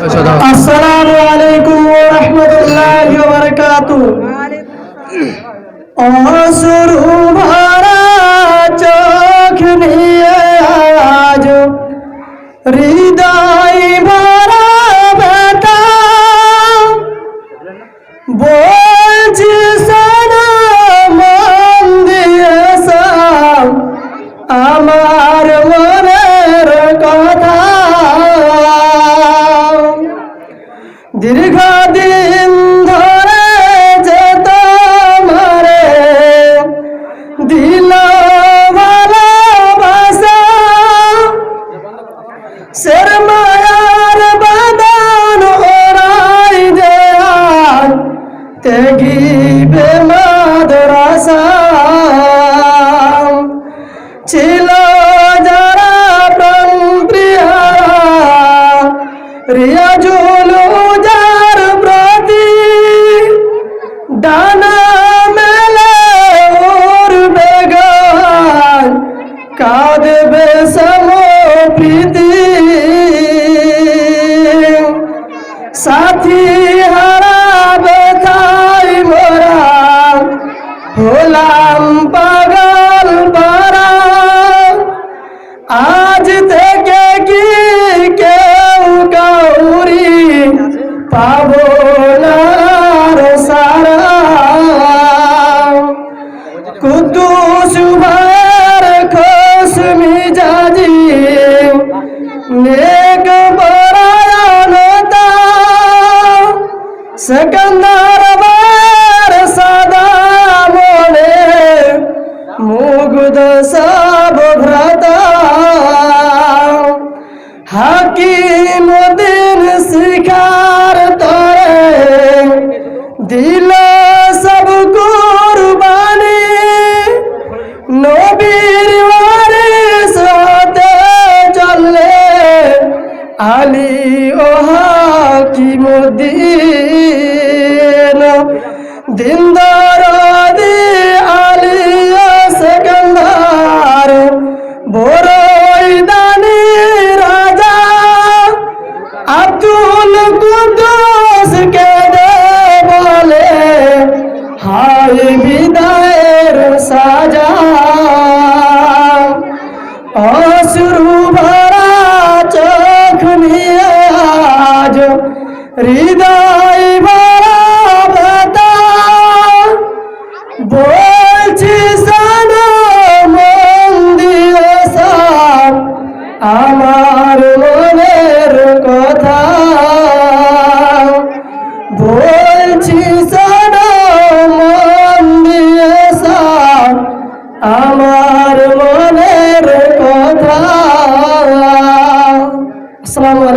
আসসালামু আলাইকুম ওয়া রাহমাতুল্লাহি ওয়া বারাকাতুহু। অশ্রু ভরা চোখ নিয়ে আজ হৃদয় ভরা ব্যথা বলছি শোনো মন দিয়ে সব আমার মনের কথা। দীর্ঘদিন ধরে যে তোমারে দিল ভালোবাসা, শর্মায়ার বাঁধন ওরাই যে আজ তেগিবে মাদ্রাসা। ছিল যারা প্রাণ প্রিয়া রিয়াজুল উজার প্রতি ডানা মেলে উড়বে গান কাঁদবে সমপ্রীতি। সাথী হারাবে তাই মোরা হলাম পাগল পারা। আজ থেকে কি কেউ কাউরি পাবো না সারা। কুদ্দুস ভাইয়ের খোশ মিজাজি নেক পরায়ণতা, সিকান্দার ভাইয়ের সাদা মনে মুগ্ধ সব ভ্রাতা। হাকিমুদ্দিন শিখার তরে দিল সব কুরবানি, নবীর ওয়ারিস হতে চললে আলী ও হাকিমুদ্দিন। দিনদারি আলী ও সিকান্দার বড়ই দানি রাজা। আব্দুল কুদ্দুস কে দে বলে হায় বিদায়ের সাজা। অশ্রু ভরা চোখ নিয়ে আজ হৃদয় ভরা ব্যথা বলছি শোনো মন দিয়ে সব আমার মনের কথা। বলছি শোনো মন দিয়ে সব আমার মনের কথা। আসসালামু আলাইকুম।